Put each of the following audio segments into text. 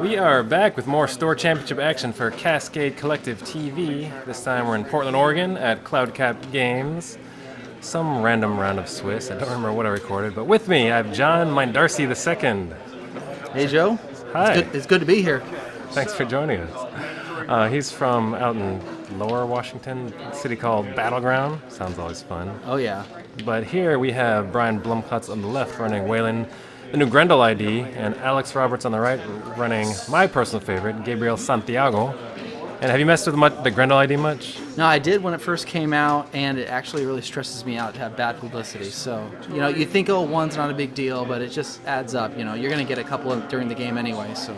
We are back with more Store Championship action for Cascade Collective TV. This time we're in Portland, Oregon at Cloudcap Games. Some random round of Swiss. I don't remember what I recorded, but with me I have John Meindersee II. Hey, Joe. Hi. It's good to be here. Thanks for joining us. He's from out in Lower Washington, a city called Battleground. Sounds always fun. Oh, yeah. But here we have Bryan Blumklotz on the left running Wayland, the new GRNDL ID, and Alex Roberts on the right running my personal favorite, Gabriel Santiago. And have you messed with the GRNDL ID much? No, I did when it first came out, and it actually really stresses me out to have bad publicity. So, you think, oh, one's not a big deal, but it just adds up. You're going to get a couple of during the game anyway, so.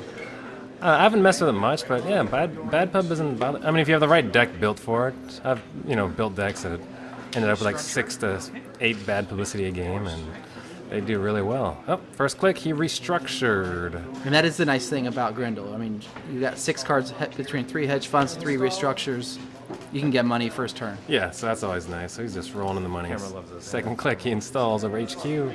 I haven't messed with it much, but yeah, bad pub doesn't bother. I mean, if you have the right deck built for it, I've built decks that ended up with like 6 to 8 bad publicity a game, and they do really well. Oh, first click, he restructured. And that is the nice thing about GRNDL. I mean, you got 6 cards between 3 hedge funds, 3 restructures. You can get money first turn. Yeah, so that's always nice. So he's just rolling in the money. Second click, he installs over HQ.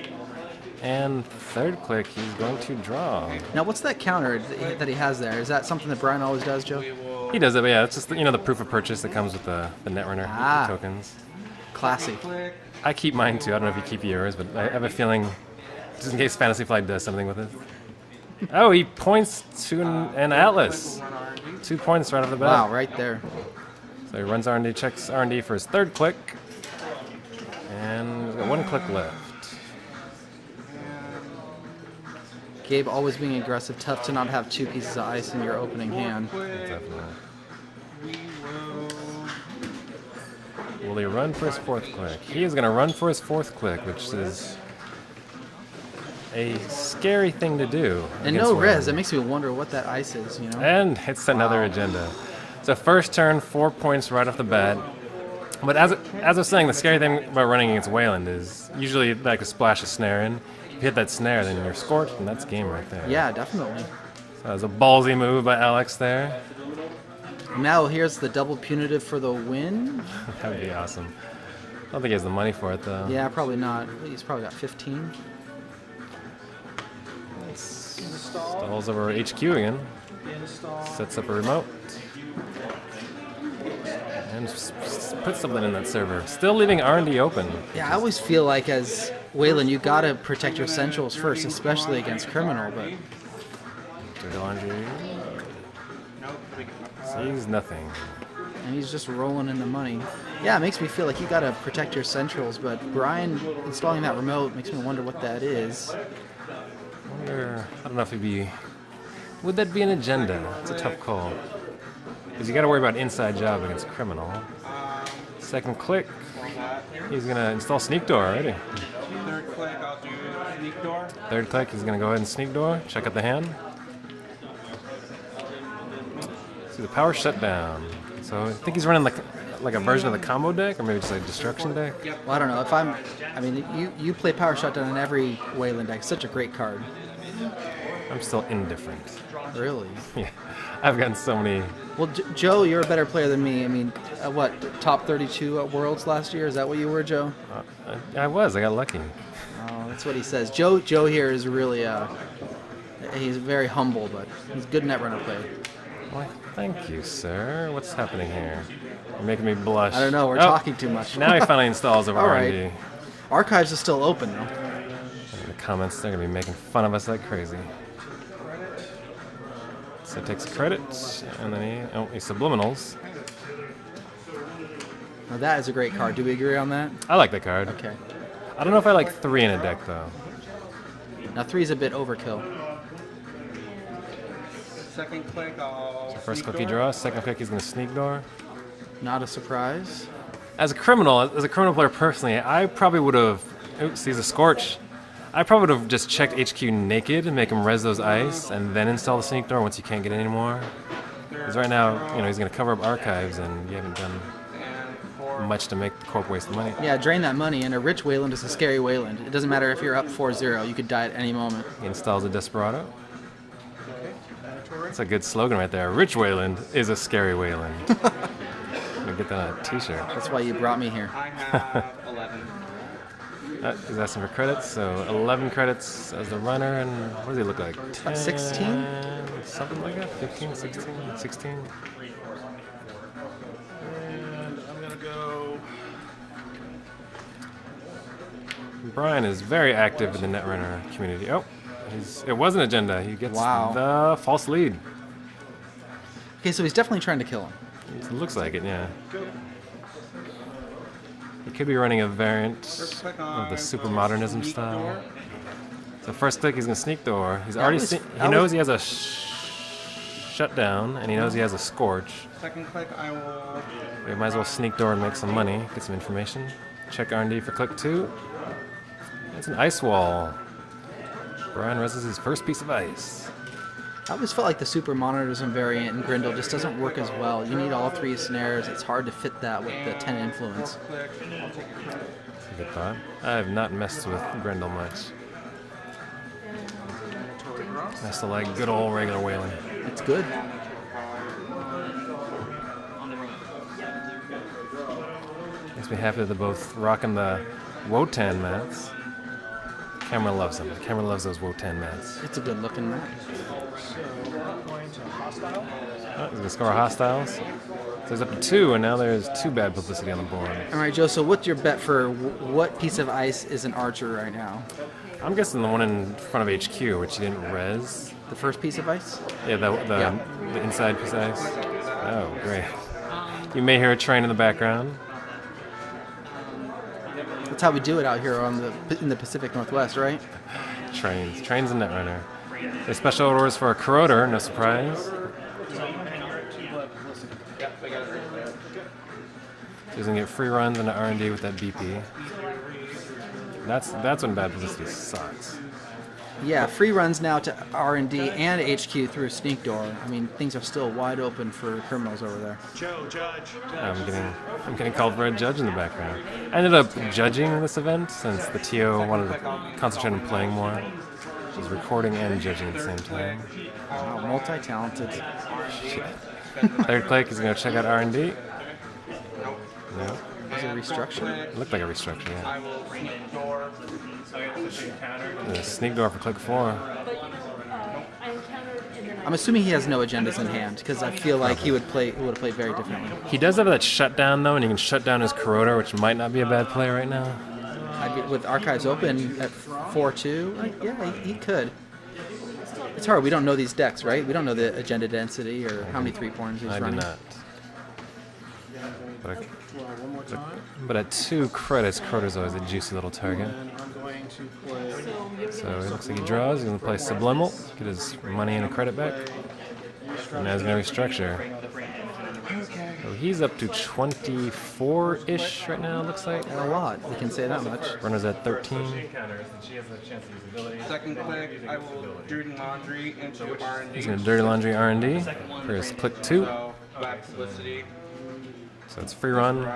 And third click, he's going to draw. Now, what's that counter that he has there? Is that something that Bryan always does, Joe? He does it, but yeah, it's just the proof of purchase that comes with the Netrunner tokens. Classy. I keep mine too. I don't know if you keep yours, but I have a feeling, just in case Fantasy Flight does something with it. Oh, he points to an Atlas. 2 points right off the bat. Wow, right there. So he runs R&D, checks R&D for his third click. And he's got 1 click left. Gabe always being aggressive. Tough to not have 2 pieces of ice in your opening hand. Definitely. Will he run for his 4th click? He is going to run for his 4th click, which is a scary thing to do. And no res. That makes me wonder what that ice is, And it's another agenda. So first turn, 4 points right off the bat. But as I was saying, the scary thing about running against Wayland is usually like a splash a snare in. If you hit that snare, then you're scorched, and that's game right there. Yeah, definitely. So that was a ballsy move by Alex there. Now here's the double punitive for the win. That would be awesome. I don't think he has the money for it, though. Yeah, probably not. He's probably got 15. Installs over HQ again. Sets up a remote. And puts something in that server. Still leaving R&D open. Yeah, I always feel like as Wayland, you got to protect your centrals first, especially against Criminal, but... Sees nothing. And he's just rolling in the money. Yeah, it makes me feel like you got to protect your centrals, but Bryan installing that remote makes me wonder what that is. I don't know if it'd be... Would that be an agenda? It's a tough call. Because you got to worry about inside job against Criminal. Second click, he's going to install Sneak Door already. Third click, I'll do Sneak Door. Third click, he's going to go ahead and Sneak Door. Check out the hand. See the power shutdown. So I think he's running like a version of the combo deck, or maybe just a destruction deck. Well, I don't know. You play power shutdown in every Wayland deck. It's such a great card. I'm still indifferent. Really? Yeah. I've gotten so many. Well, Joe, you're a better player than me. I mean, what, top 32 at Worlds last year? Is that what you were, Joe? I was. I got lucky. Oh, that's what he says. Joe here is really, he's very humble, but he's a good Netrunner player. Well, thank you, sir. What's happening here? You're making me blush. I don't know. We're talking too much. Now he finally installs over R&D. Right. Archives is still open, though. In the comments, they're going to be making fun of us like crazy. So takes credit, and then he subliminals. Now that is a great card. Do we agree on that? I like that card. Okay. I don't know if I like 3 in a deck, though. Now 3 is a bit overkill. Second click, I'll So first click he draws, second click he's going to Sneak Door. Not a surprise. As a criminal player personally, I probably would have... Oops, he's a Scorch. I probably would have just checked HQ naked and make him res those ice, and then install the Sneak Door once you can't get it anymore. Because right now, he's going to cover up archives, and you haven't done much to make the corp waste the money. Yeah, drain that money, and a rich Wayland is a scary Wayland. It doesn't matter if you're up 4-0. You could die at any moment. He installs a Desperado. That's a good slogan right there. Rich Wayland is a scary Wayland. I'm going to get that on a t-shirt. That's why you brought me here. I have 11. He's asking for credits, so 11 credits as the runner, and what does he look like? 10, 16? Something like that? 15, 16, 16? And I'm gonna go. Bryan is very active in the Netrunner community. Oh, it was an agenda. He gets Wow. the false lead. Okay, so he's definitely trying to kill him. It looks like it, yeah. He could be running a variant of the super modernism style. So first click, he's gonna sneak door. He's already he knows he has a shutdown, and he knows he has a scorch. Second click, I will. We might as well sneak door and make some money, get some information. Check R&D for click 2. It's an ice wall. Bryan reses his first piece of ice. I always felt like the super modernism variant in Grindel just doesn't work as well. You need all 3 snares. It's hard to fit that with the 10 influence. Click, I'll take it. That's a good thought. I have not messed with Grendel much. I still like good old regular whaling. It's good. Makes me happy that they're both rocking the Wotan mats. Camera loves them. The camera loves those Wotan mats. It's a good looking map. Oh, he's gonna score hostiles. So he's up to 2, and now there's 2 bad publicity on the board. All right, Joe, so what's your bet for what piece of ice is an archer right now? I'm guessing the one in front of HQ, which he didn't res. The first piece of ice? Yeah, the inside piece of ice. Oh, great. You may hear a train in the background. That's how we do it out here in the Pacific Northwest, right? Trains and Netrunner. There's special orders for a corroder, no surprise. So he's gonna get free runs into R&D with that BP. That's when bad publicity sucks. Yeah, free runs now to R&D and HQ through Sneak Door. I mean, things are still wide open for criminals over there. Joe, judge. I'm getting called for a judge in the background. I ended up judging this event since the TO wanted to concentrate on playing more. She's recording and judging at the same time. Wow, multi-talented. Third click, he's gonna check out R&D. No, Is it a restructure? it looked like a restructure. Yeah. I will sneak door. The sneak door for click 4. I'm assuming he has no agendas in hand because I feel like he would have played very differently. He does have that shutdown though, and he can shut down his corroder, which might not be a bad play right now. With archives open at 4-2, yeah, he could. It's hard. We don't know these decks, right? We don't know the agenda density or how many 3-pointers he's I do running. not. But at 2 credits, corroder's always a juicy little target. And I'm going to play. So it looks like he draws. He's going to play Subliminal, get his money and a credit back. And now he's going to restructure. So he's up to 24-ish right now, it looks like. A lot. We can say that much. Runner's at 13. Second click, I will dirty laundry into R&D. He's going to dirty laundry R&D for his click 2. So, bad publicity. So it's free run.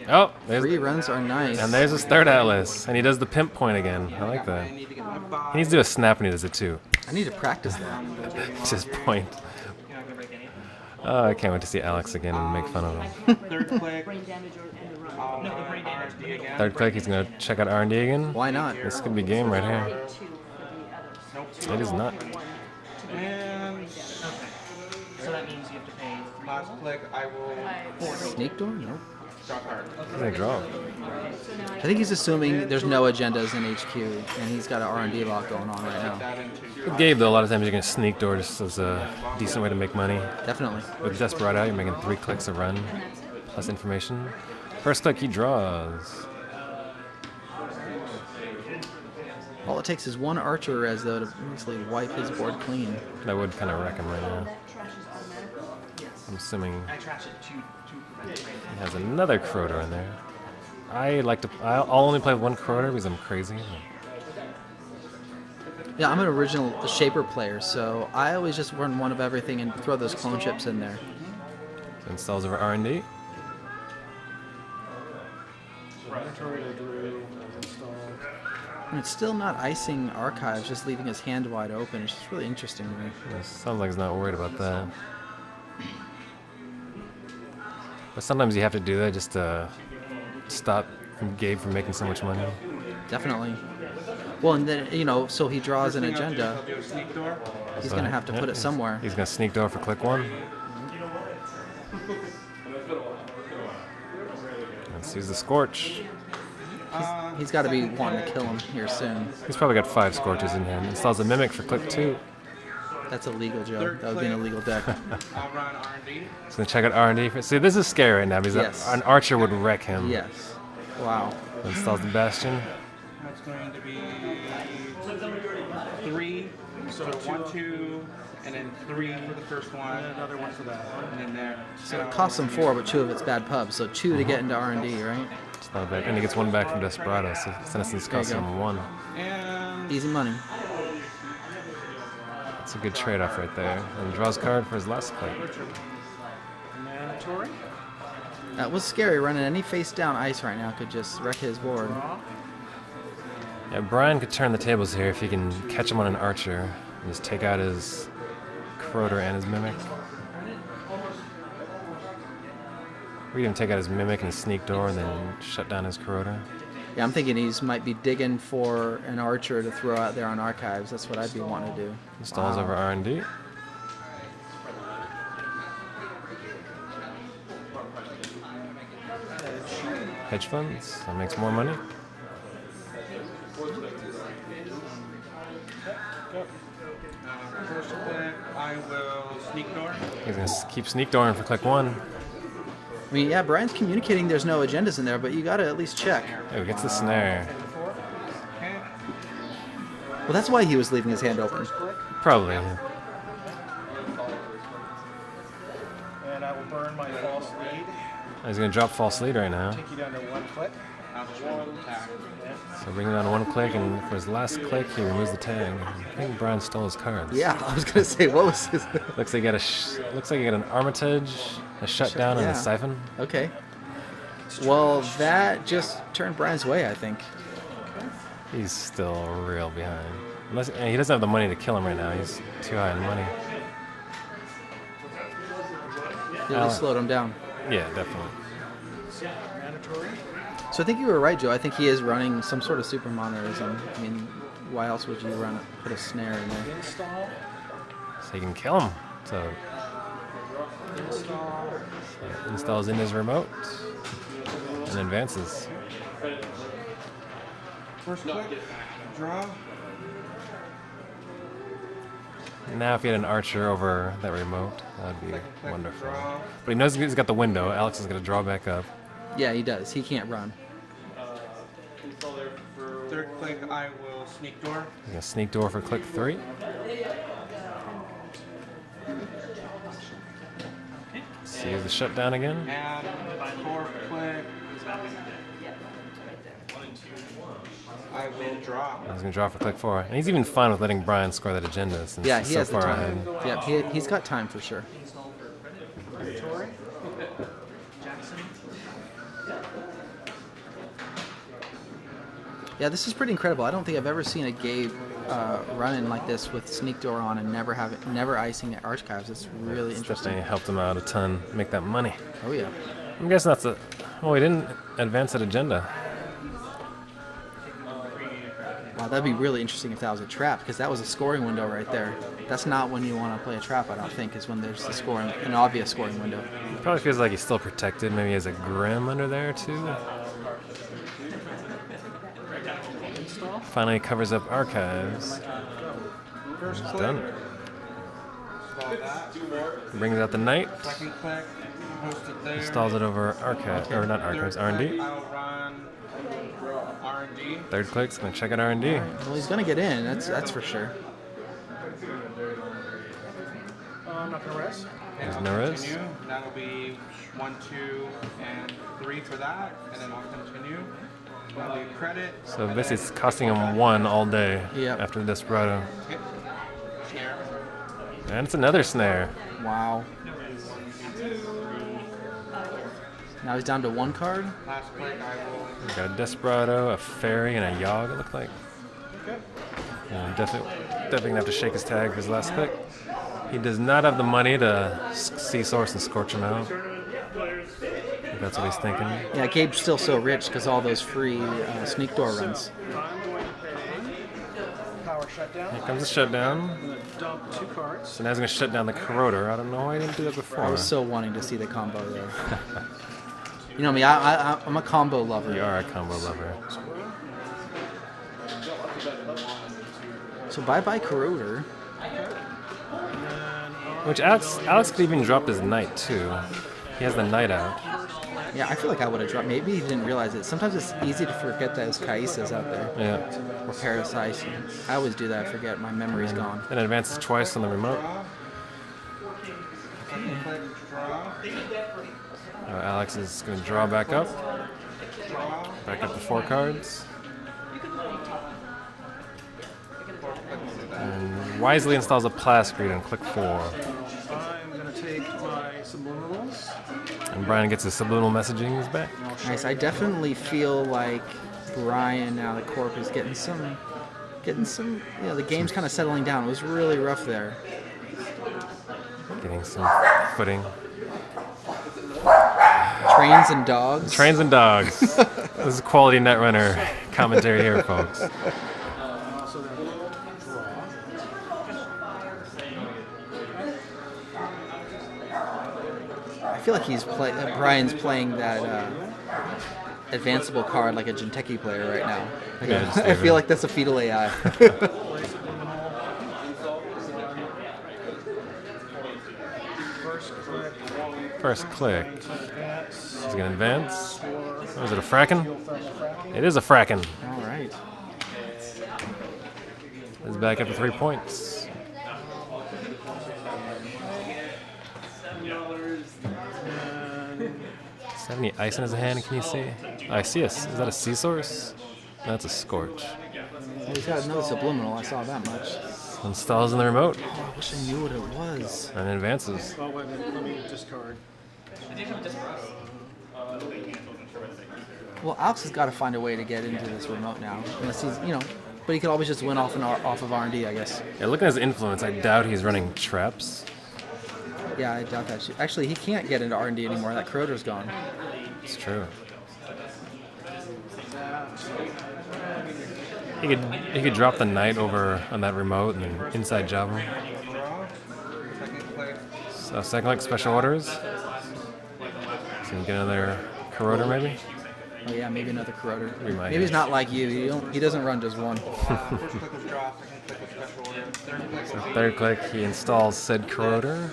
Oh, Free runs are nice. and there's his third atlas. And he does the pimp point again. I like that. I need to get my 5. He needs to do a snap when he does it too. I need to practice that. It's his point. Oh, I can't wait to see Alex again and make fun of him. Third click, Brain damage and the run. I'll R&D again. Third click, he's going to check out R&D again. Why not? This could be game right here. Two for the others. It is not. And So that means you have to pay last click, I will Sneak door? Nope. draw card. He's going to draw. I think he's assuming there's no agendas in HQ, and he's got an R&D lock going on right now. That into With Gabe, though, a lot of times you're going to sneak door just as a decent way to make money. Definitely. With Desperado, you're making 3 clicks a run, plus information. First click, he draws. All it takes is one archer res, though, to basically wipe his board clean. That would kind of wreck him right now. I'm assuming I trash it to prevent brain he has another corroder in there. I'll only play with 1 corroder because I'm crazy. Yeah, I'm an original Shaper player, so I always just run one of everything and throw those clone chips in there. So installs over R&D. Laboratory to Drew. Install. And it's still not icing archives, just leaving his hand wide open. It's just really interesting to me. Sounds like he's not worried about that. But sometimes you have to do that just to stop from Gabe for making so much money. Definitely. Well, and then, you know, so he draws an First thing agenda. I'll do is sneak door. He's going to have to put it somewhere. He's going to sneak door for click 1. Let's use the Scorch. He's got to be wanting to kill him here soon. He's probably got 5 Scorches in hand. Installs a Mimic for click 2. That's illegal, Joe. Third That would be an illegal deck. I'll run R&D. He's going to check out R&D. See, this is scary right now because Yes. an Archer would wreck him. Yes. Wow. Installs the Bastion. That's going to be 3. So 1, 2, and then 3 for the first one. And another one for that one. And then there. So it costs him 4, but 2 of it's bad pubs. So 2 to get into R&D, right? It's not bad. And he gets 1 back from Desperado, so Senescence costs There you him 1. And Easy money. That's a good trade-off right there. And he draws a card for his last click. Mandatory. That was scary. Running any face-down ice right now could just wreck his board. Yeah, Bryan could turn the tables here if he can catch him on an Archer and just take out his Corroder and his Mimic. Or even take out his Mimic and his Sneak Door and then shut down his Corroder. Yeah, I'm thinking he's might be digging for an Archer to throw out there on Archives. That's what I'd be wanting to do. Installs over R&D. Hedge funds, that makes more money. first click, I will sneak door. He's going to keep Sneak Dooring for click 1. I mean, yeah, Brian's communicating there's no agendas in there, but you got to at least check. Oh, he gets the Snare. Okay. Well, that's why he was leaving his hand open. Probably. Yeah. And I will burn my false lead. He's going to drop False Lead right now. Take you down to 1 click. I'll just roll the attack. So bring it down to 1 click, and for his last click, he removes the tag. I think Bryan stole his cards. Yeah, I was going to say, what was his... Looks like you got an Armitage, a Shutdown, and Yeah. a Siphon. Okay. Well, that just turned Brian's way, I think. He's still real behind. Unless he doesn't have the money to kill him right now. He's too high in money. He really slowed him down. Yeah, definitely. Mandatory. So I think you were right, Joe. I think he is running some sort of super monorism. I mean, why else would you put a snare in there? Install. So he can kill him. So installs in his remote and advances. First click, draw. Now if he had an Archer over that remote, that would be Click, wonderful. draw. But he knows he's got the window. Alex is going to draw back up. Yeah, he does. He can't run. Third click, I will sneak door. He's going to Sneak Door for click 3. See the Shutdown again. And fourth click, I will draw. He's going to draw for click 4. And he's even fine with letting Bryan score that agenda since Yeah, he's he so has the far time. ahead. Yeah, he's got time for sure. Mandatory. Jackson. Yeah, this is pretty incredible. I don't think I've ever seen a Gabe running like this with Sneak Door on and never icing at Archives. It's really interesting. Definitely helped him out a ton, make that money. Oh yeah. I'm guessing that's a... Oh, he didn't advance that agenda. Wow, that'd be really interesting if that was a trap, because that was a scoring window right there. That's not when you want to play a trap, I don't think, is when there's the scoring, an obvious scoring window. He probably feels like he's still protected. Maybe he has a Grim under there, too. Finally covers up Archives. First He's click, done. install that. Brings out the Knight. Second click, post it there. Installs it over Archives, or not Archives, Third click, R&D. I'll run R&D. Third click's gonna check out R&D. Well, he's gonna get in. That's for sure. I'm not going to rest. And There's I'll no res. continue. That'll be 1, 2, and 3 for that, and then I'll continue. That'll be credit. So basically it's costing him 1 all day Yep. after the Desperado. Hit. Snare. And it's another Snare. Wow. Now he's down to 1 card. Last click, I will. We got a Desperado, a Fairy, and a Yogg, it looked like. Yeah, definitely gonna have to shake his tag for his last click. He does not have the money to see Source and Scorch him out. That's what he's thinking. Yeah, Gabe's still so rich because all those free sneak door runs. I'm going to pay power shutdown. Here comes the shutdown. I'm going to dump 2 cards. So now he's going to shut down the corroder. I don't know why he didn't do that before. I was so wanting to see the combo there. You know me, I'm a combo lover. You are a combo lover. So bye-bye corroder. Which Alex could even drop his knight too. He has the knight out. Yeah, I feel like I would have dropped. Maybe he didn't realize it. Sometimes it's easy to forget that there's Kaisas out there. Yeah. Or Parasites. I always do that. I forget. My memory's gone. And advances twice on the remote. Alex is going to draw back up. Back up to 4 cards. And wisely installs a Plask Read on click 4. I'm going to take my subliminals. And Bryan gets his subliminal messaging back. Nice. I definitely feel like Bryan now, the corp, is getting some. You know, the game's kind of settling down. It was really rough there. Getting some footing. Trains and dogs. Trains and dogs. This is quality Netrunner commentary here, folks. So then draw. I feel like Bryan's playing that advanceable card like a Jinteki player right now. Like, Yeah, just I leave feel it. like that's a fetal AI. First click. First click. Advance. He's going to advance. Oh, is it a Fracken? It is a Fracken. All right. He's back up to 3 points. Does he have any ice in his hand? Can you see? I see a. Is that a sea source? That's a Scorch. He's got another subliminal. I saw that much. Installs in the remote Oh, I wish I knew what it was. and advances. Oh, wait a minute. Let me discard. Well, Alex has got to find a way to get into this remote now. Unless he's, but he could always just win off of R&D, I guess. Yeah, looking at his influence, I doubt he's running traps. Yeah, I doubt that. Actually, he can't get into R&D anymore. That corroder's gone. It's true. He could drop the knight over on that remote and then inside job him. So second like special orders. So you get another corroder maybe. Oh yeah, maybe another corroder. We might, Maybe he's yeah. not like you. He doesn't run just one. First click was draw, second click was special order, third click So was third click, he installs said corroder.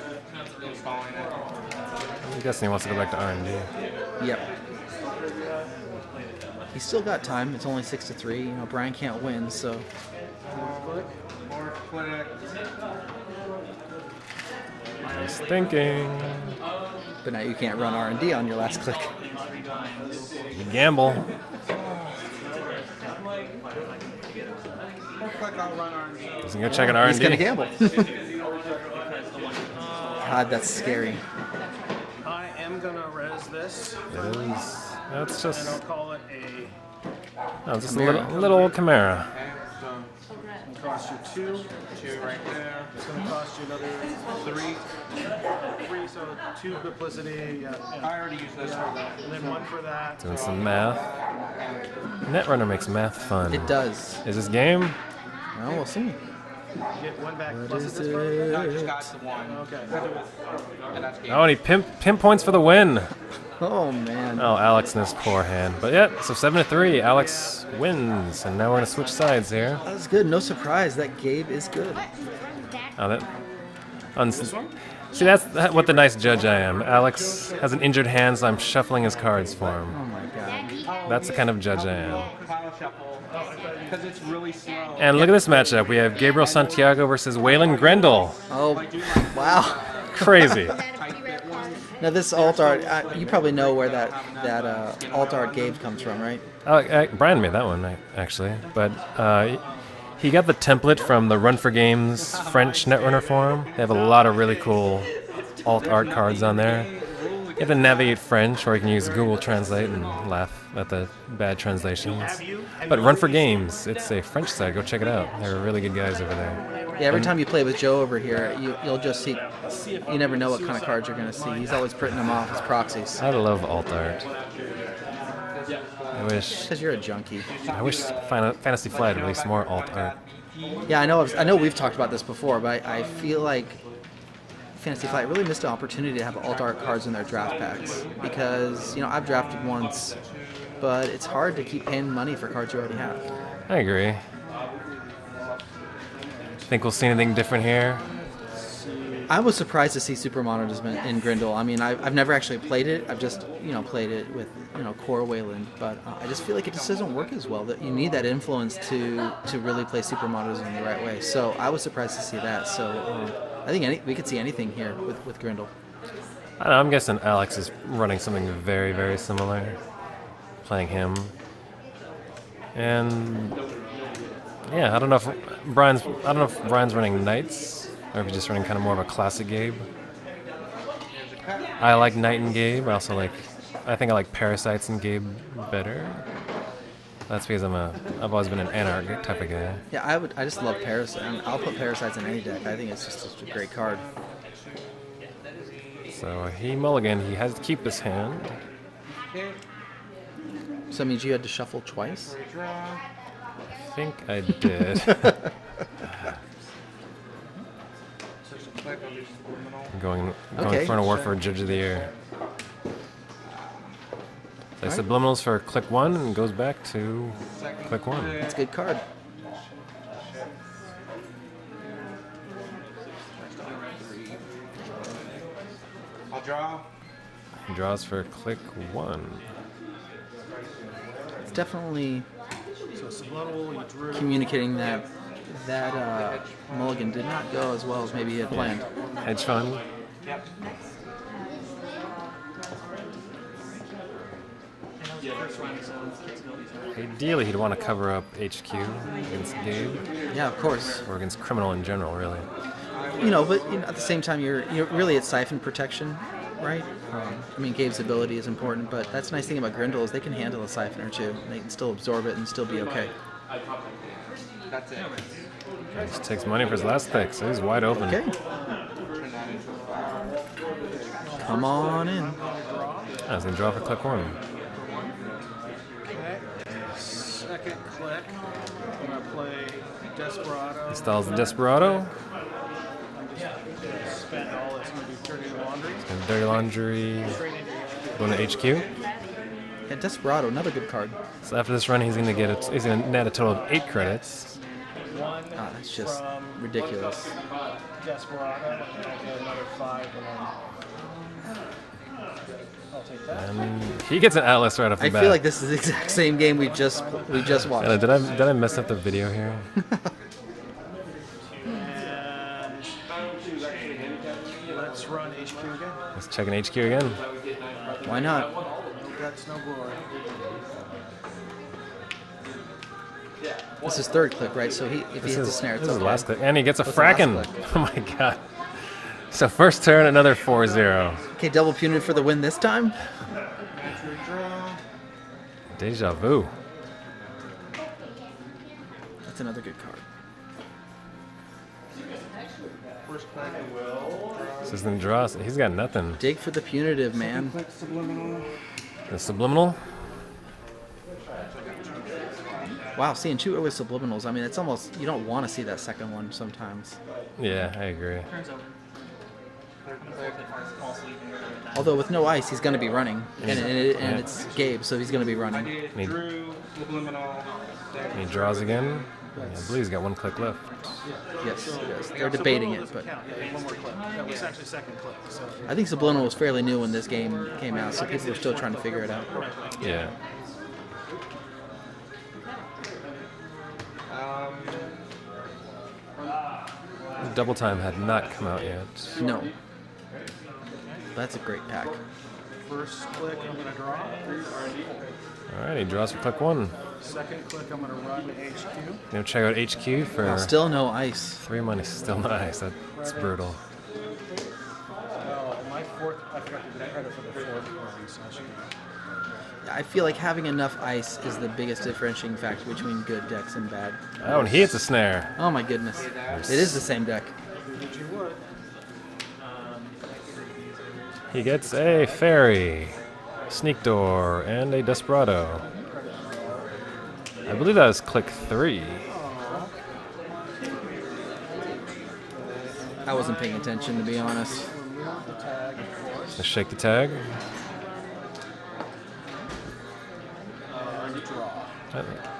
installing it. I'm guessing he wants to go back to R&D. Yep. He's still got time. It's only 6-3. Bryan can't win, so Fourth click. He's thinking. but now you can't run R&D on your last click. You gamble. Fourth click, I'll run R&D. He's gonna go check an He's R&D. gonna gamble. God, that's scary. I am going to res this, It is. That's and I'll just. call it a. No, just a little old Chimera. Okay, so It'll cost you 2. 2 right there. It's going to cost you another 3. 3, so 2 duplicity. Yeah. I already used this for that. And then 1 for that. Doing some math. Netrunner makes math fun. It does. Is this game? Well, we'll see. Get 1 back. What Plus is this part? No, I just got the 1. Okay. And that's game. Oh, and he pinpoints for the win. Oh man. Oh, Alex in his poor hand. But yeah, so 7-3. Alex wins, and now we're gonna switch sides here. That's good. No surprise that Gabe is good. Oh, that. See, that's what the nice judge I am. Alex has an injured hand, so I'm shuffling his cards for him. Oh my god. That's the kind of judge I am. Pile shuffle. Because it's really slow. And look at this matchup. We have Gabriel Santiago versus Waylon Grendel. Oh, wow. Crazy. Now this alt art, you probably know where that alt art Gabe comes from, right? Bryan made that one, actually. But he got the template from the Run for Games French Netrunner forum. They have a lot of really cool alt art cards on there. You have to navigate French, or you can use Google Translate and laugh at the bad translations. But Run for Games, it's a French site. Go check it out. They're really good guys over there. Yeah, every time you play with Joe over here, you'll just see. You never know what kind of cards you're going to see. He's always printing them off as proxies. I love alt art. I wish Because you're a junkie. Fantasy Flight released more alt art. Yeah, I know we've talked about this before, but I feel like Fantasy Flight really missed an opportunity to have alt art cards in their draft packs. Because, I've drafted once, but it's hard to keep paying money for cards you already have. I agree. Think we'll see anything different here? I was surprised to see Super Monitors in Grindel. I mean, I've never actually played it. I've just, played it with, Core Wayland. But I just feel like it just doesn't work as well. That you need that influence to really play Super Monitors in the right way. So I was surprised to see that. So I think we could see anything here with Grindel. I don't know, I'm guessing Alex is running something very, very similar. Playing him. And yeah, I don't know if Bryan's running Knights, or if he's just running kind of more of a classic Gabe. I like Knight and Gabe. I think I like Parasites and Gabe better. That's because I've always been an Anarch type of guy. Yeah, I just love Parasites. I'll put Parasites in any deck. I think it's just a great card. So he mulliganed. He has to keep his hand. So that means you had to shuffle twice? I think I did. going Okay, for an award for Judge of the Year. So subliminals for click 1 and goes back to click 1. That's a good card. I'll draw. He draws for click 1. It's definitely So subliminal, you drew. communicating that mulligan did not go as well as maybe he had planned. Hedge fund. Yep. Ideally, he'd want to cover up HQ against Gabe, Yeah, of course. or against criminal in general, really. But at the same time, you're really at siphon protection, right? I mean, Gabe's ability is important, but that's the nice thing about Grindel is they can handle a siphon or two. They can still absorb it and still be okay. That's it. He just takes money for his last pick, so he's wide open. Okay, Turn that into a fire. come on in. I was going to draw for click 1. Okay. Second click. I'm going to play Desperado. Installs the Desperado. Spend all it's going to do Dirty Laundry. And Dirty Laundry. Going to HQ. Yeah, Desperado, another good card. So after this run, he's going to net a total of 8 credits. One That's just from ridiculous. Desperado. And I'll get another 5 and then I'll take that. And he gets an Atlas right off the I bat. feel like this is the exact same game we just watched. Did I mess up the video here? And let's run HQ again. Let's check an HQ again. Why not? That's no glory. This is third click, right? So if he hits a snare, it's This is the okay. last click. And he gets a What's the last Fracken. click? Oh my god. So first turn, another 4-0. Okay, double punitive for the win this time. Draw. Deja vu. That's another good card. First click will. This isn't draw. So he's got nothing. Dig for the punitive, man. Click subliminal. The subliminal. Wow, seeing 2 with subliminals. I mean, it's almost, you don't want to see that second one sometimes. Yeah, I agree. Although with no ice, he's going to be running. And it's Gabe, so he's going to be running. Me- Drew. Subliminal. And he draws again. I believe he's got 1 click left. Yes, yes. They're debating it, but Count. Yeah, one more click. That was actually second click. So I think subliminal was fairly new when this game came out, so people are still trying to figure it out. Yeah. Double Time had not come out yet. No. That's a great pack. first click, I'm going to draw. Alright, he draws for click 1. Second click, I'm going to run to HQ. Now check out HQ for Still no ice. 3 money. Still nice. That's brutal. My fourth, I credit for the fourth one, so I should I feel like having enough ice is the biggest differentiating factor between good decks and bad. Oh, and he hits a snare. Oh my goodness. It is the same deck. get you wood. He gets a fairy, sneak door, and a desperado. I believe that was click 3. I wasn't paying attention, to be honest. Let's shake the tag.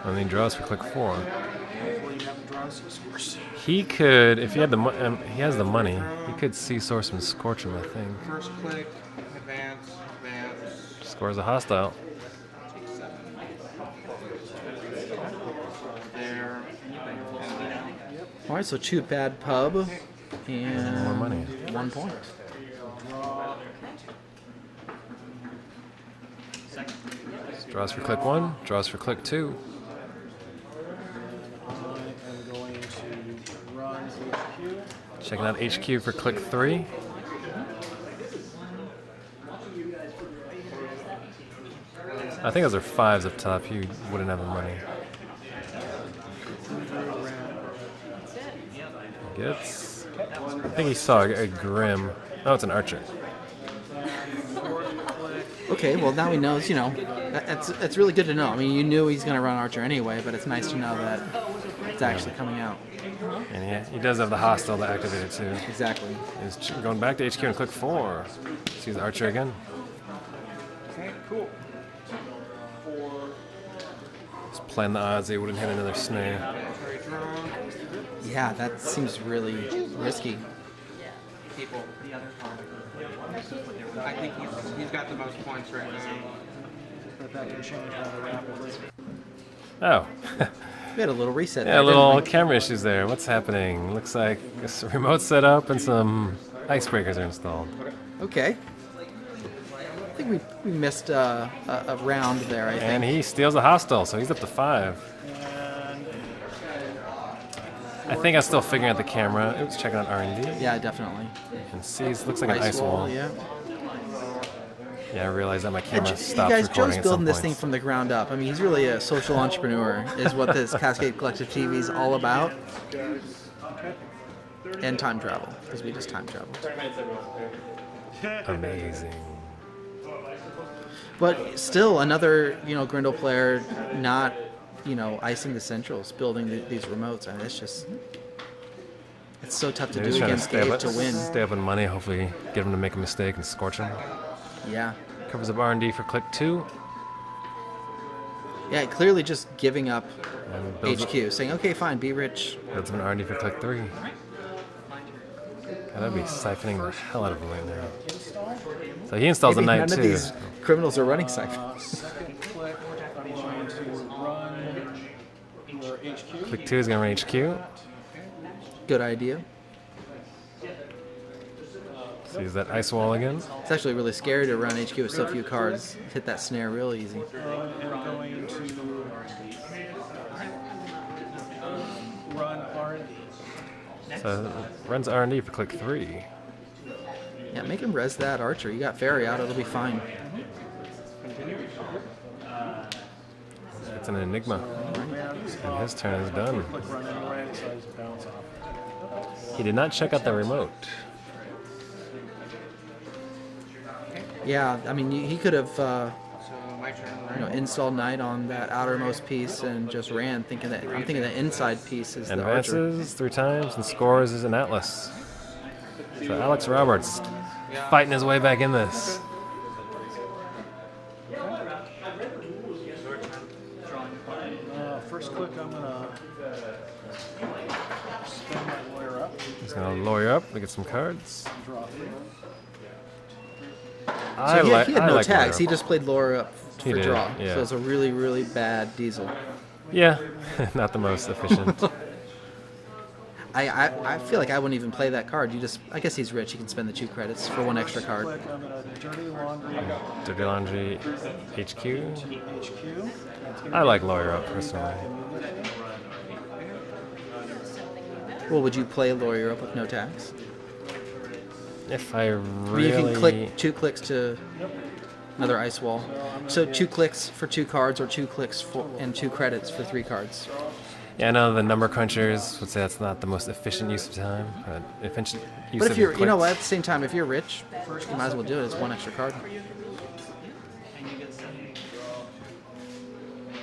And he draws for click 4. He could, if he had he has the money, he could see source and scorch him, I think. First click, advance, advance. Scores a hostile. Take 7. There. All right, so 2 bad pub and More money. 1 point. Draws for click 1, draws for click 2. I am going to run HQ. Checking out HQ for click 3. I think those are 5s up top. You wouldn't have the money. Gets. I think he saw a Grim. Oh, it's an Archer. Okay, well now he knows, you know, that's really good to know. I mean, you knew he's going to run Archer anyway, but it's nice to know that it's actually coming out. And he does have the hostile to activate it too. Exactly. He's going back to HQ and click 4. Sees Archer again. Okay, cool. Just playing the odds he wouldn't hit another snare. Very drawn. Yeah, that seems really risky. People. I think he's got the most points right now. But that can change rather rapidly. Oh. We had a little reset Yeah, there, a little didn't camera issues there. What's happening? Looks like a remote setup and some icebreakers are installed. we? Okay. I think we missed a round there, I think. And he steals a hostile, so he's up to 5. And I think I'm still figuring out the camera. Oops, checking out R&D. Yeah, definitely. And sees, looks like an ice wall. yeah. Yeah, I realized that my Yeah, camera you stopped guys, recording Joe's at building some this thing points. from the ground up. I mean, he's really a social entrepreneur, is what this Cascade Collective TV is all about. And time travel, because we just time traveled. Amazing. But still, another, you know, Grindle player not, you know, icing the centrals, building these remotes. I mean, it's just, it's so tough to Maybe he's do trying against stay up, Gabe to win. Stay up on money, hopefully get him to make a mistake and scorch him. Yeah. Covers up R&D for click 2. Yeah, clearly just giving up And builds HQ, saying, okay, fine, be rich. Builds up an R&D for click 3. God, that'd be siphoning the hell out of him right now. So he installs a Maybe knight none too. of these criminals are running Siphon. second click, I'm going to run your HQ. Click 2 is going to run HQ. Good idea. Sees that ice wall again. It's actually really scary to run HQ with so few cards. Hit that snare real easy. I'm going to run R&D. So runs R&D for click 3. Yeah, make him res that Archer. You got Fairy out, it'll be fine. It's an enigma. And his turn is done. Click run anyway, so I just bounce off. He did not check out the remote. Yeah, I mean, he could have, So my turn, right? you know, installed Knight on that outermost piece and just ran, thinking that I'm thinking the inside piece is And the Archer. advances 3 times and scores as an Atlas. So Alex Roberts fighting his way back in this. First click, I'm going to spin my lawyer up, He's going to lawyer up to get some cards. draw 3. I So he had no like tags. lawyer He up. just played Laura up He for did, draw. yeah. So it's a really, really bad diesel. Yeah, not the most efficient. I feel like I wouldn't even play that card. I guess he's rich. He can spend the 2 credits for 1 extra card. Click, I'm going to dirty laundry Dirty Laundry HQ. HQ. I like lawyer up personally. Well, would you play Lawyer up with no tags? If I I mean, really... you can click 2 clicks to another ice wall. So 2 clicks for 2 cards, or 2 clicks for and 2 credits for 3 cards. Yeah, I know the number crunchers would say that's not the most efficient use of time, but efficient use But of if you're, you know clicks- what, at the same time, if you're rich, you might as well do it. It's 1 extra card.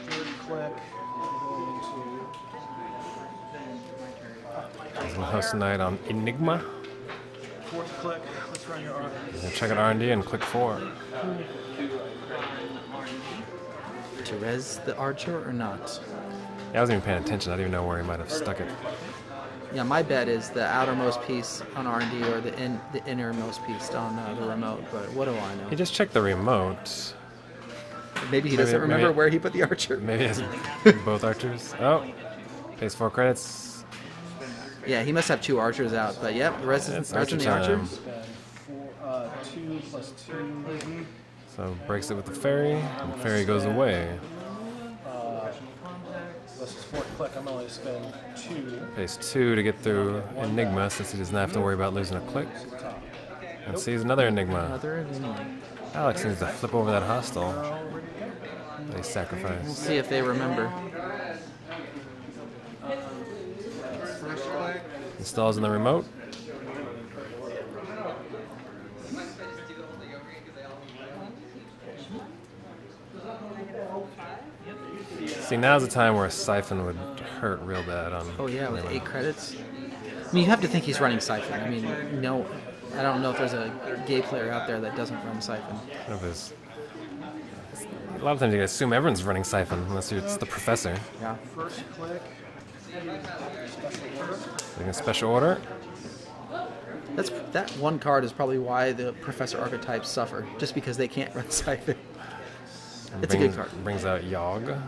Third click. I'm gonna host tonight on Enigma. Fourth click. Let's run your arm. And check out R&D and click 4. To res the archer or not? Yeah, I wasn't even paying attention. I didn't even know where he might have stuck it. Yeah, my bet is the outermost piece on R&D or the innermost piece on the remote. But what do I know? He just checked the remote. Maybe he doesn't remember maybe- where he put the archer. Maybe it has both archers. Oh, pays 4 credits. Yeah, he must have 2 archers out. But yep, It's resing the archer. time. Spend 2 plus 2. So breaks it with the fairy, and the fairy goes away. This is fourth click. I'm only spend 2. Pays 2 to get through Enigma, since he doesn't have to worry about losing a click. And sees another Enigma. Another enigma. Alex needs to flip over that hostile. They sacrifice. See if they remember. First click. Installs in the remote. See, now's the time where a siphon would hurt real bad on. Oh yeah, with Leland. 8 credits. I mean, you have to think he's running Siphon. I mean, no, I don't know if there's a gay player out there that doesn't run Siphon. One of his- A lot of times you assume everyone's running siphon unless it's the professor. Yeah. First click. Taking a special order. That one card is probably why the professor archetypes suffer, just because they can't run Siphon. It's a good card. Brings out Yogg.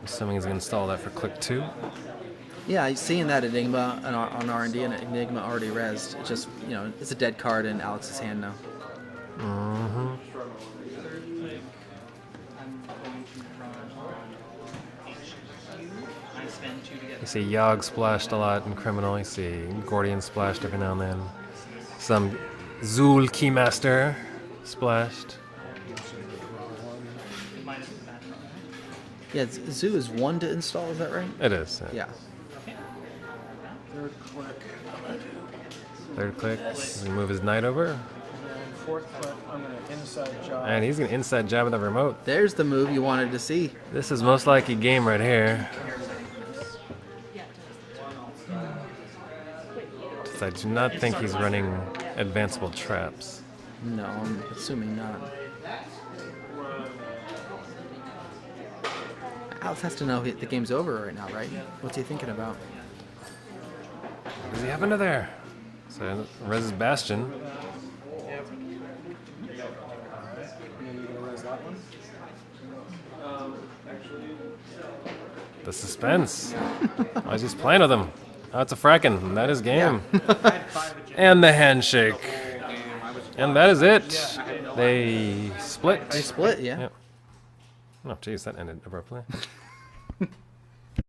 Assuming he's going to install that for click 2. Yeah, seeing that Enigma on R&D and Enigma already rezzed, it's just, you know, it's a dead card in Alex's hand now. You see Yogg splashed a lot in Criminal. You see Gordian splashed every now and then. Some Zool Keymaster splashed. Yeah, Zoo is 1 to install, is that right? It is. Yeah. Third click. Third click. Move his knight over. And fourth click. I'm going to inside job. And he's going to inside jab with the remote. There's the move you wanted to see. This is most likely game right here. So I do not think he's running advanceable traps. No, I'm assuming not. Alex has to know the game's over right now, right? What's he thinking about? What does he have under there? So Rez's Bastion. And then you're going to res that one. The suspense. I was just playing with him. Oh, it's a frackin'. And that is game. And the handshake. And that is it. They split. They split, yeah. Yep. Oh, geez, that ended abruptly.